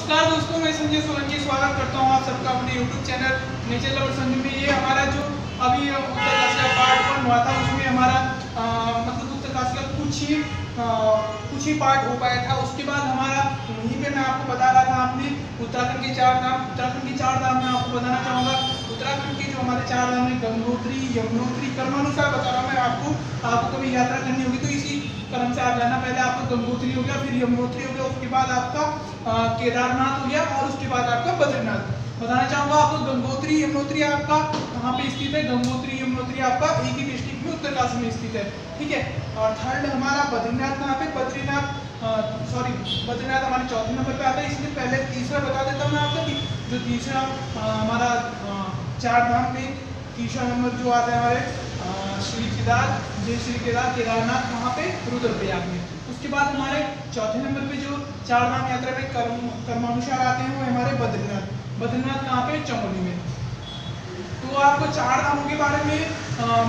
नमस्कार दोस्तों, मैं संजय सोलंकी स्वागत करता हूं आप सबका अपने YouTube channel nature lover Sanju में। ये हमारा जो अभी उत्तरकाशी का पार्ट 1 हुआ था, उसमें हमारा मतलब उत्तरकाशी का कुछ ही पार्ट हो पाया था। उसके बाद हमारा वहीं पे मैं आपको बता रहा था, आपने उत्तराखंड के 4 धाम मैं आपको बताना चाहूँगा। उत्तराखंड के जो हमारे 4 धाम है, गंगोत्री, यमुनोत्री, कर्मानुसार बता रहा हूँ मैं आपको कभी यात्रा करनी होगी तो इसी क्रम से आप जाना। पहले आपका गंगोत्री हो गया, फिर यमुनोत्री हो गया, उसके बाद आपका केदारनाथ हो गया और उसके बाद आपका बद्रीनाथ। बताना चाहूँगा आपको गंगोत्री यमुनोत्री आपका कहाँ पे स्थित है। गंगोत्री यमुनोत्री आपका एक ही डिस्ट्रिक्ट में उत्तरकाशी में स्थित है, ठीक है। और थर्ड हमारा बद्रीनाथ कहाँ पे, बद्रीनाथ हमारे चौथे नंबर पे आता है। इसलिए पहले तीसरा बता देता हूँ मैं आपको कि जो तीसरा हमारा 4 धाम में तीसरा नंबर जो आता है हमारे श्री केदार केदारनाथ कहाँ पे, रुद्रप्रयाग में। उसके बाद हमारे चौथे नंबर पे जो 4 धाम यात्रा में कर्मानुसार आते हैं वो हमारे बद्रीनाथ कहाँ पे, चमोली में। तो आपको 4 धामों के बारे में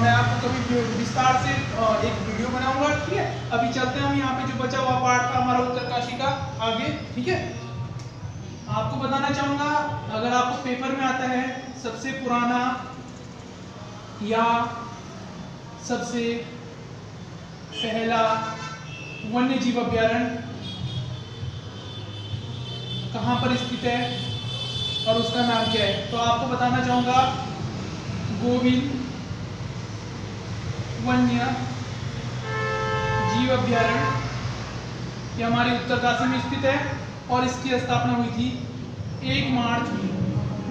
मैं आपको कभी विस्तार से एक वीडियो बनाऊंगा, ठीक है। अभी चलते हैं हम यहाँ पे जो बचा हुआ पार्ट था हमारा उत्तरकाशी का आगे, ठीक है। आपको बताना चाहूंगा, अगर आपको पेपर में आता है सबसे पुराना या सबसे पहला वन्य जीव अभ्यारण्य कहाँ पर स्थित है और उसका नाम क्या है, तो आपको बताना चाहूंगा गोविंद वन्य जीव अभ्यारण्य, ये हमारे उत्तरकाशी में स्थित है और इसकी स्थापना हुई थी 1 मार्च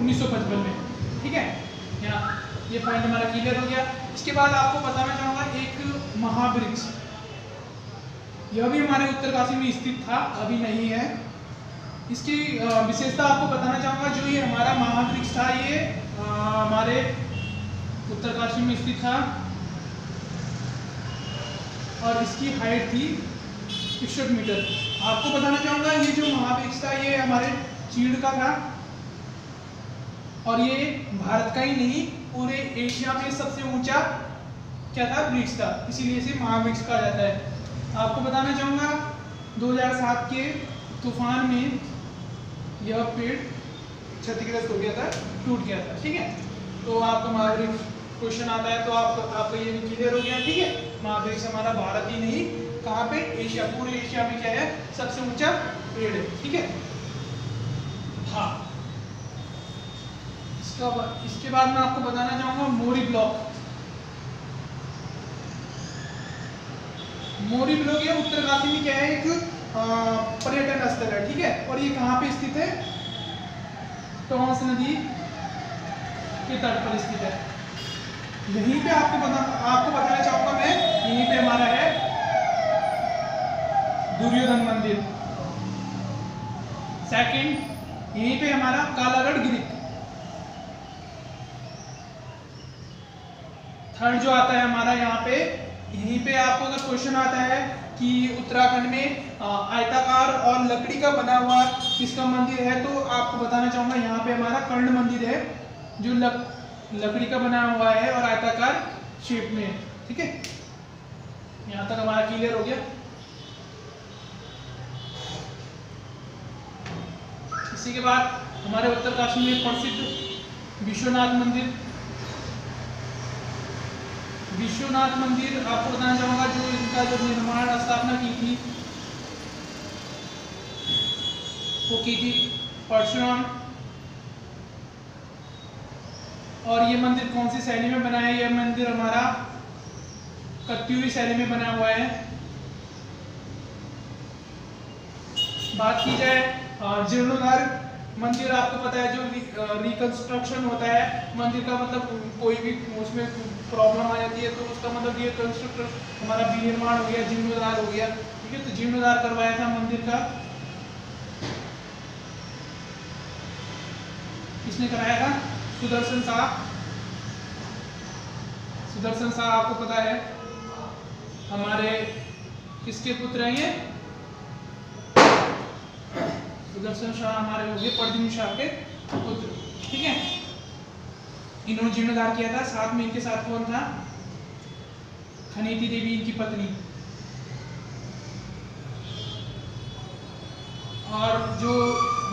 1955 में, ठीक है। यहाँ ये पॉइंट हमारा क्लियर हो गया। इसके बाद आपको बताना चाहूँगा एक महावृक्ष, यह भी हमारे उत्तरकाशी में स्थित था, अभी नहीं है। इसकी विशेषता आपको बताना चाहूँगा, जो ये हमारा महावृक्ष था ये हमारे उत्तरकाशी में स्थित था और इसकी हाइट थी 61 मीटर। आपको बताना चाहूँगा ये जो महावृक्ष था ये हमारे चीड़ का था और ये भारत का ही नहीं पूरे एशिया में सबसे ऊंचा क्या था, वृक्ष था, इसीलिए इसे महावृक्ष कहा जाता है। आपको बताना चाहूँगा 2007 के तूफान में यह पेड़ क्षतिग्रस्त हो गया था, टूट गया था, ठीक है। तो आपका महावृक्ष क्वेश्चन आता है तो आपका ये भी क्लियर हो गया, ठीक है। महावृक्ष हमारा भारत ही नहीं कहाँ पे, एशिया, पूरे एशिया में क्या है, सबसे ऊंचा पेड़ है, ठीक है। हाँ, इसके बाद मैं आपको बताना चाहूंगा मोरी ब्लॉक ये उत्तरकाशी में क्या है, एक पर्यटन स्थल है, ठीक है। और ये कहाँ पे स्थित है, टोंस नदी के तट पर स्थित है। यहीं पे आपको बताना चाहूंगा मैं, यहीं पे हमारा है दुर्योधन मंदिर। सेकंड यहीं पे हमारा कालागढ़ गिरी। थर्ड जो आता है हमारा यहाँ पे, यहीं पे आपको अगर क्वेश्चन आता है कि उत्तराखंड में आयताकार और लकड़ी का बना हुआ किसका मंदिर है, तो आपको बताना चाहूंगा यहाँ पे हमारा कर्ण मंदिर है, जो लकड़ी का बना हुआ है और आयताकार शेप में है, ठीक है। यहाँ तक हमारा क्लियर हो गया। इसी के बाद हमारे उत्तरकाशी में प्रसिद्ध विश्वनाथ मंदिर आपको बताना चाहूंगा, जो इनका जो निर्माण स्थापना की थी वो की थी परशुराम। और ये मंदिर कौन सी शैली में बना है, यह मंदिर हमारा कत्यूरी शैली में बना हुआ है। बात की जाए जीर्णोद्धार मंदिर, आपको पता है जो रिकंस्ट्रक्शन होता है मंदिर का, मतलब कोई भी उसमें प्रॉब्लम आ जाती है तो उसका मतलब ये कंस्ट्रक्शन हमारा विनिर्माण हो गया, जीर्णोद्धार हो गया, ठीक है। तो जीर्णोद्धार करवाया था मंदिर का, किसने कराया था, सुदर्शन शाह आपको पता है हमारे किसके पुत्र हैं, ये सुदर्शन शाह हमारे हो गए प्रद्युम्न शाह के पुत्र, ठीक है। इन्होंने जीर्णोद्धार किया था। साथ में इनके साथ कौन था, खनीति देवी इनकी पत्नी। और जो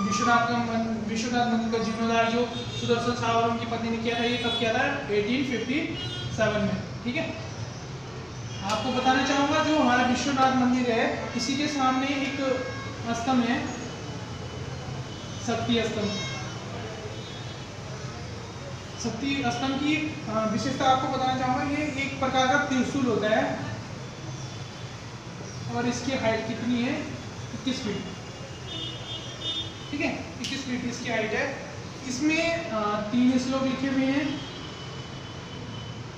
विश्वनाथ मंदिर का जीर्णोद्धार जो सुदर्शन साहब और उनकी पत्नी ने किया था, ये कब किया था? 1857 में। ठीक है, आपको बताना चाहूँगा जो हमारा विश्वनाथ मंदिर है, इसी के सामने एक स्तंभ है, शक्ति स्तंभ। शक्ति स्तंभ की विशेषता आपको बताना चाहूँगा, ये एक प्रकार का त्रिशूल होता है और इसकी हाइट कितनी है? 21 फीट। ठीक है, 21 फीट इसकी हाइट है। इसमें 3 श्लोक लिखे हुए हैं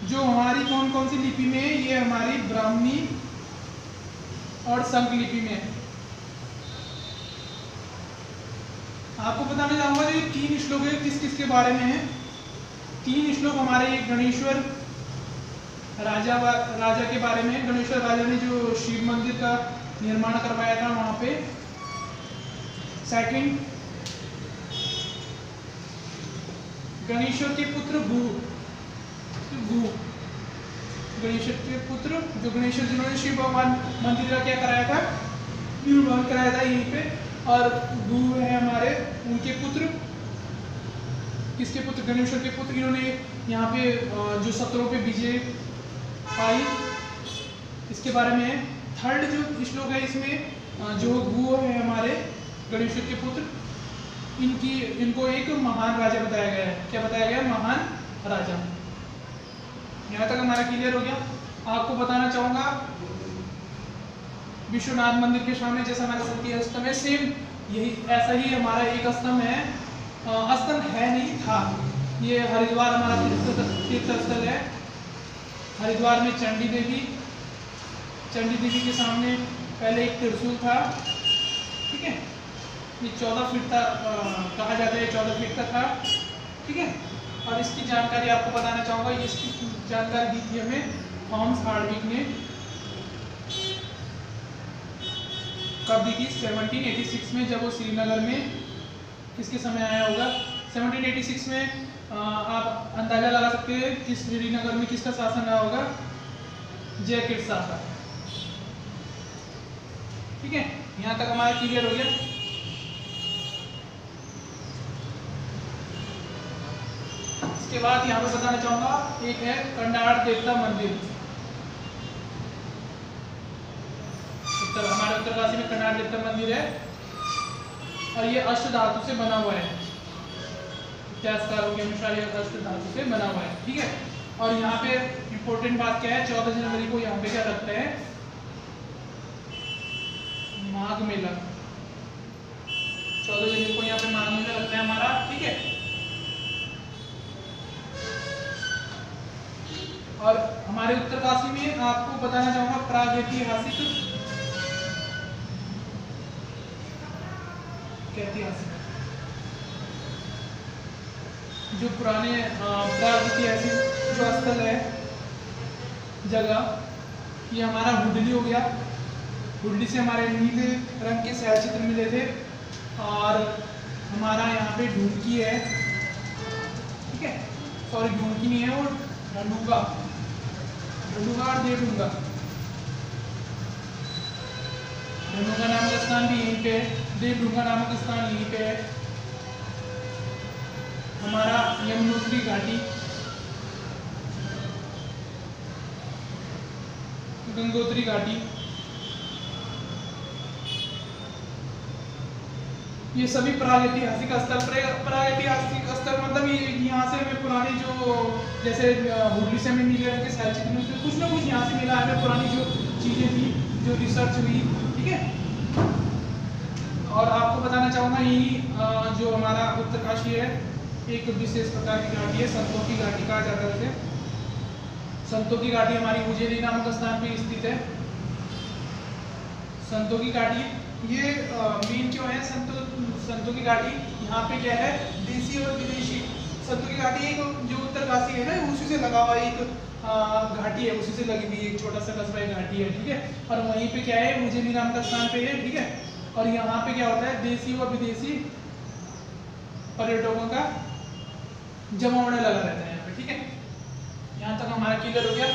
जो हमारी कौन कौन सी लिपि में है? ये हमारी ब्राह्मी और संक लिपि में है। आपको बताना चाहूंगा जो 3 श्लोक है किस किस के बारे में है। 3 श्लोक हमारे एक गणेश्वर राजा के बारे में। गणेश्वर राजा ने जो शिव मंदिर का निर्माण करवाया था वहां पे। सेकंड, गणेश्वर के पुत्र भू, गणेश्वर के पुत्र जो गणेश्वर जिन्होंने शिव भगवान मंदिर का क्या कराया था? निर्माण कराया था यहीं पे। और भू है हमारे उनके पुत्र, किसके पुत्र? गणेश्वर के पुत्र। इन्होंने यहाँ पे जो शत्रुओं पे विजय पाई, इसके बारे में है। थर्ड जो श्लोक है इसमें जो भू है हमारे गणेश्वर के पुत्र, इनको एक महान राजा बताया गया है। क्या बताया गया? महान राजा। यहाँ तक हमारा क्लियर हो गया। आपको बताना चाहूंगा विश्वनाथ मंदिर के सामने जैसा हमारा शक्ति स्तंभ है, सेम यही ऐसा ही हमारा एक स्तंभ है। स्तंभ है नहीं था, ये हरिद्वार हमारा तीर्थ स्थल है। हरिद्वार में चंडी देवी के सामने पहले एक त्रिशूल था। ठीक है, ये 14 फीट था, कहा जाता है 14 फीट का था। ठीक है, और इसकी जानकारी आपको बताना चाहूँगा, इसकी जानकारी दी थी हमें थॉमस हार्डविक ने। कब दी थी? 1786 में, जब वो श्रीनगर में किसके समय आया होगा? 1786 में। आप अंदाजा लगा सकते हैं कि श्रीनगर में किसका शासन रहा होगा? जयकिर शाह का। ठीक है, यहाँ तक हमारा क्लियर हो गया। इसके बाद यहाँ पे बताना चाहूंगा एक है कंडार देवता मंदिर। हमारे उत्तरकाशी में कंडार देवता मंदिर है और ये अष्ट धातु से बना हुआ है। इतिहासकारों के अनुसार ये अष्ट धातु से बना हुआ है। ठीक है, और यहाँ पे इम्पोर्टेंट बात क्या है? 14 जनवरी को यहाँ पे क्या लगता है? माघ मेला। 14 जनवरी को यहाँ पे माघ मेला लगता है हमारा। ठीक है, और हमारे उत्तरकाशी में आपको बताना चाहूंगा प्रागैतिहासिक जो पुराने प्रागैतिहासिक जो स्थल है, जगह, ये हमारा हुडली हो गया। हुडली से हमारे नीले रंग के शैल चित्र मिले थे। और हमारा यहाँ पे ढूंढकी है। ठीक है, सॉरी ढूंढकी नहीं है, वो ढंडूगा और देवडूंगा। ढंडूगा नामक स्थान भी यहीं पे, देवडूंगा नामक स्थान यहीं पे है। हमारा यमुनोत्री घाटी, गंगोत्री घाटी, ये सभी प्रागैतिहासिक स्थल। प्रागैतिहासिक स्थल मतलब यहाँ से हमें पुरानी जो जैसे हुडली से हमें नीले रंग के शैल चित्र में कुछ ना कुछ यहाँ से मिला है हमें, पुरानी जो चीज़ें थी, जो रिसर्च हुई। ठीक है, और आपको बताना चाहूँगा यही जो हमारा उत्तरकाशी है एक विशेष प्रकार की घाटी है, संतों की घाटी कहा जाता है उसे। संतों की घाटी हमारी उज्जैनी नामक स्थान पर स्थित है। संतों की घाटी ये मेन क्यों है? संतों की घाटी यहाँ पे क्या है? देसी और विदेशी। संतों की घाटी एक जो उत्तरकाशी है ना, उसी से लगा हुआ एक घाटी है, उसी से लगी हुई एक छोटा सा कस्बा घाटी है। ठीक है, और वहीं पे क्या है? उज्जैनी नाम का स्थान पे है। ठीक है, और यहाँ पे क्या होता है? देसी और विदेशी पर्यटकों का जमावड़ा लगा रहता है यहाँ पे। ठीक है, यहाँ तक हमारा क्लियर हो गया।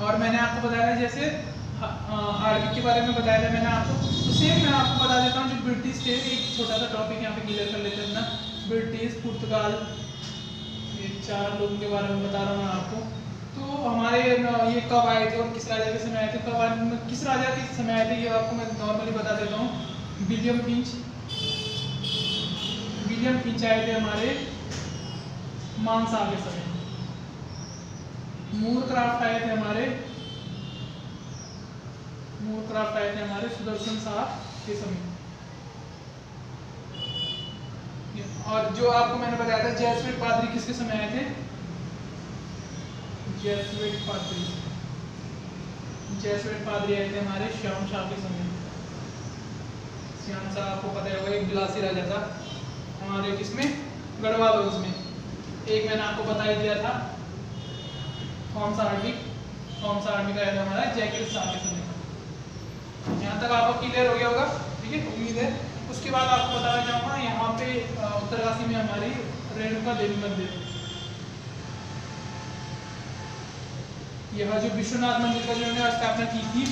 और मैंने आपको बताया जैसे हार्डविक के के बारे में बताया था मैंने आपको, तो सेम मैं आपको बता देता हूँ जो ब्रिटिश थे। एक छोटा सा टॉपिक यहाँ पे क्लियर कर लेते हैं अपना, ब्रिटिश, पुर्तगाल, ये 4 लोगों के बारे में बता रहा हूँ मैं आपको। तो हमारे ये कब आए थे और किस राजा के समय आए थे, किस राजा के समय आए थे, ये आपको मैं नॉर्मली बता देता हूँ। विलियम फिंच आए थे हमारे मानसा के समय। मूरक्राफ्ट आए थे हमारे सुदर्शन साहब के समय। और जो आपको मैंने बताया था जेसुइट पादरी किसके समय आए थे, जेसुइट पादरी आए थे हमारे श्याम शाह के समय। श्याम शाह आपको पता होगा एक बिलासी राजा था हमारे किसमें, गढ़वाल वंश में। एक मैंने आपको बता ही दिया था कौन सा आर्मी का है हमारा जैकिर शाह के समय। यहाँ तक आपको क्लियर हो गया होगा, ठीक है, उम्मीद है। उसके बाद आपको बताना चाहूँगा यहाँ पे उत्तरकाशी में हमारी रेणुका देवी मंदिर, यह जो विश्वनाथ मंदिर का जो उन्होंने स्थापना की थी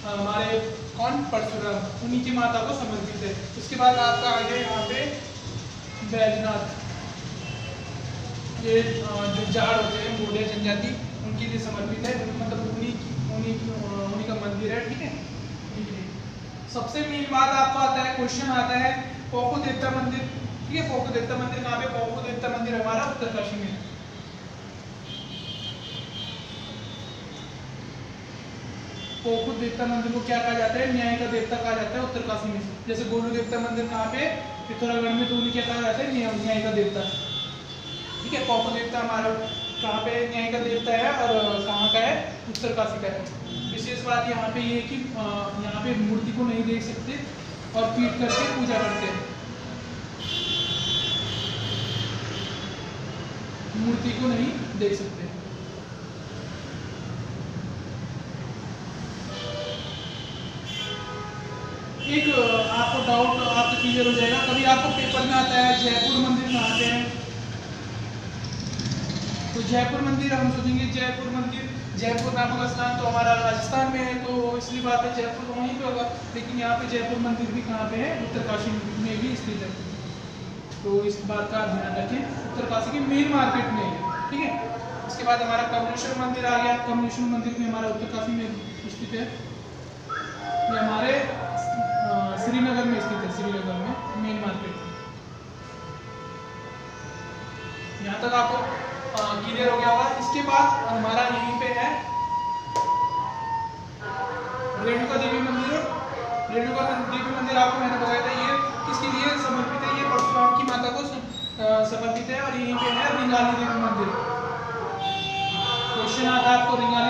हमारे कौन, परशुराम, उन्हीं की माता को समर्पित है। उसके बाद आपका आ गया यहाँ पे बैजनाथ, ये जो जाड़ होते हैं मोडिया जनजाति उनके लिए समर्पित है, मतलब उन्हीं का मंदिर है, ठीक है। सबसे मेन बात आपको आता है, क्वेश्चन आता है पोको देवता मंदिर, ठीक है। पोको देवता मंदिर कहाँ पे, पोको देवता मंदिर हमारा उत्तरकाशी में। पोको देवता मंदिर को क्या कहा जाता है, न्याय का देवता कहा जाता है उत्तरकाशी में। जैसे गोलू देवता मंदिर कहाँ पे, पिथौरागढ़ में, तो उन्हें क्या कहा जाता है, न्याय का देवता, ठीक है। पोको देवता हमारा कहाँ पे न्याय का देवता है और कहाँ का है, उत्तरकाशी का है। विशेष बात यहाँ पे ये कि यहाँ पे मूर्ति को नहीं देख सकते और पीट करके पूजा करते हैं, मूर्ति को नहीं देख सकते। एक आपको डाउट आपको क्लियर हो जाएगा, कभी आपको पेपर में आता है जयपुर मंदिर कहाँ पे है, तो जयपुर मंदिर हम सोचेंगे जयपुर नामक स्थान तो हमारा राजस्थान में है, तो इसलिए बात है जयपुर तो वहीं पे होगा, लेकिन यहाँ पे जयपुर मंदिर भी कहाँ पे है, उत्तरकाशी में भी स्थित है। तो इस बात का ध्यान रखें, उत्तरकाशी की मेन मार्केट में है, ठीक है। इसके बाद हमारा कमलेश्वर मंदिर आ गया, कमलेश्वर मंदिर भी हमारा उत्तरकाशी में स्थित है। ये हमारे श्रीनगर में स्थित है, श्रीनगर में मेन मार्केट में। यहाँ तक आपको क्लियर हो गया होगा। इसके बाद हमारा यहीं पे है रेणुका देवी मंदिर। रेणुका देवी मंदिर आपको मैंने बताया था ये किसके लिए समर्पित है, ये परशुराम की माता को समर्पित है। और यहीं पे है रिंगाली देवी मंदिर। क्वेश्चन आता है आपको रिंगाली